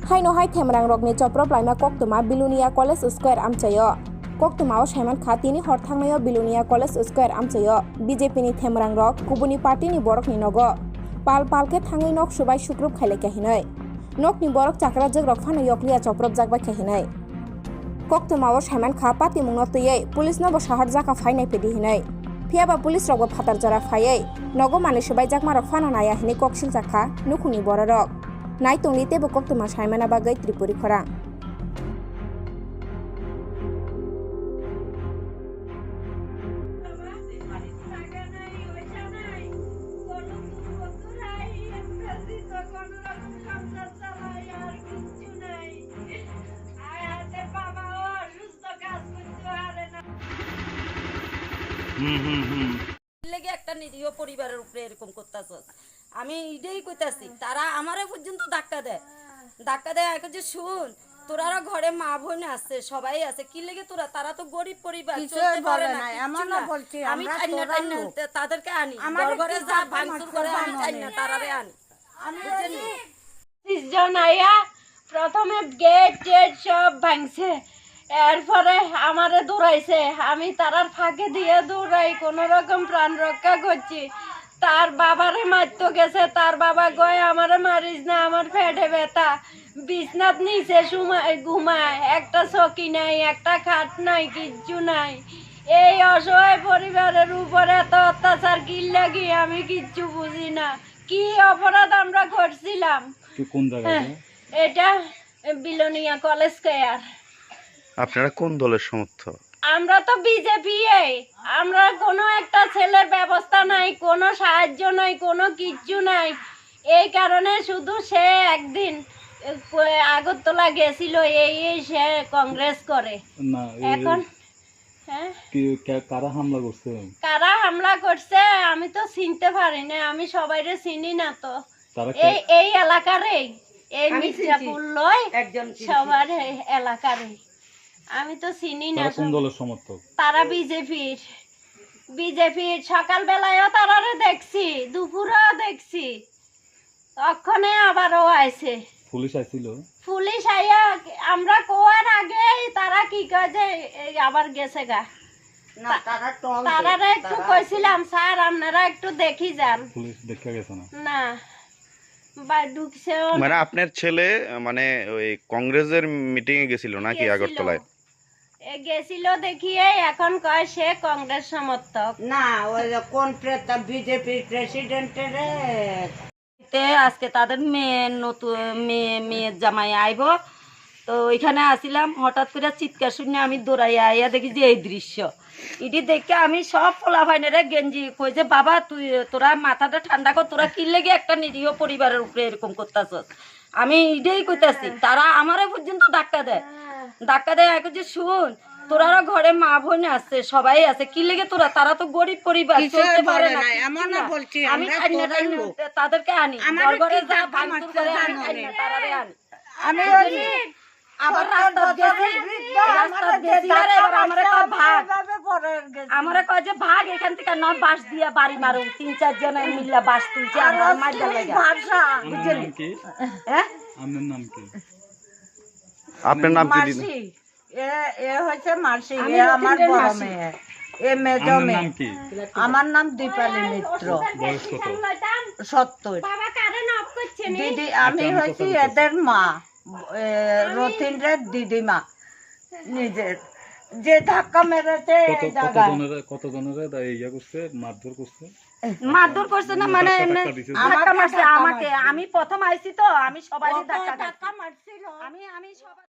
Haino hai themrang rokni choprop laima koktuma Bilunia College Square amchayo. Koktumao Shaiman Khatini hor thangnayo Bilunia College Square amchayo. BJP ni themrang rok kubuni party ni borok ni nogo. Palke thangai nok subai sukrup khaile kahinai. Nok ni borok chakra jog rok phano yokliya choprop jakbai kahinai. Koktumao Shaiman Kha pati mungno tuyei police no bo shahar jaka phainai pedi hinai. Phiaba police rok bo phatar jara phaiei nogo mani subai jakma rok phano naya hini koksil jakha nukhuni borok. Nai tongli tebo Koktuma Shaimana bagai Tripuri khorang. লেগে একটা নিরীহ পরিবারের উপরে এরকম করতেছস আমি এটাই কইতাছি তারা আমারে পর্যন্ত ধাক্কা দেয় এখন যে শুন তোরারা ঘরে মা বোন আছে সবাই আছে কি লেগে তোরা তারা তো গরিব পরিবার চলতে পারে না এমনও বলছি আমি তাদেরকে আনি ঘরে যা ভাঙচুর করে আমি চাই না তারারে আনি আমি জন আইয়া প্রথমে গেট সব ভাঙছে এরপরে আমারে দৌড়াইছে আমি তারার ফাঁকে দিয়ে দৌড়াই কোন রকম প্রাণ রক্ষা করছি তার বাবারে মারতে গেছে তার বাবা কয় আমারে মারিস না আমার পেটে ব্যথা বিছনাত নিচে ঘুমায় একটা চকি নাই একটা খাট নাই কিচ্ছু নাই এই অসহায় পরিবারের উপরে এত অত্যাচার কি লাগি আমি কিচ্ছু বুঝি না কি অপরাধ আমরা করছিলাম কোন জায়গায় এটা বিলোনিয়া কলেজ স্কয়ার। আপনারা কোন দলের সমর্থক? আমরা তো বিজেপি আমরা কোনো একটা ছেলের ব্যবস্থা নাই কোনো সাহায্য নাই কোনো কিচ্ছু নাই এই কারণে শুধু সে একদিন আগরতলা গেছিল এই সে কংগ্রেস করে না এখন কারা হামলা করছে আমি তো চিনতে পারি না আমি সবাইরে চিনি না তো এই এলাকারই এই মির্জাপুর লয় একজন সবার এলাকারই আমি তো চিনি না কোন দলের সমর্থক? তারা বিজেপির সকালবেলায়ও তারারে দেখছি দুপুরেও দেখছি তখনে আবারও আইছে পুলিশ আইয়া আমরা কোয়ার আগে তারা কি কাজে আবার গেছে গা তারারে একটু কইছিলাম স্যার আপনারা একটু দেখি যান পুলিশ দেখা গেছে না মানে আপনার ছেলে মানে ওই কংগ্রেসের মিটিং এ গেছিল নাকি আগরতলায় গেছিল দেখিয়ে এখন কয় সে কংগ্রেস সমর্থক না ওই কোন বিজেপির প্রেসিডেন্টের আজকে তাদের মেয়ের জামাই আইব তো ওইখানে আসিলাম হঠাৎ করে চিৎকার শুনে আমি দৌড়াইয়া আইয়া দেখি যে এই দৃশ্য এটি দেখে আমি সব পোলাভাইনেরা গেঞ্জি কই যে বাবা তোরা মাথাটা ঠান্ডা কর তোরা কি লেগে একটা নিরীহ পরিবারের উপরে এরকম করতেছস আমি এটাই কইতাছি তারা আমারে পর্যন্ত ধাক্কা দেয় এখন যে শুন তোরারা ঘরে মা বোন আছে সবাই আছে কি লেগে তোরা তারা তো গরিব পরিবার চলতে পারে না এমনও বলছি আমি তাদেরকে আনি ঘরে যা ভাঙচুর করে আমি চাই না তারারে আনি আমি আবার আমারে কয় যে ভাগ এখান থেকে নয় বাঁশ দিয়া বাড়ি মারুন ৩-৪ জনে মিল্লা বাঁশ তুলছে আমরা মাইরা লাগা আপনার নাম কি দিদি? এ হচ্ছে মার্সি এ আমার বড় মেয়ে এ মেজো মেয়ে আমার নাম দীপালি মিত্র বয়স কত? 70 দিদি আমি হচ্ছি এদের মা রথিনের দিদিমা নিজের যে ধাক্কা মেরেছে কতজনের ইয়া করছে মারধর করছে না মানে আমাকে আমি প্রথম আইছি তো আমি সবাই ধাক্কা মারছিল আমি সবাই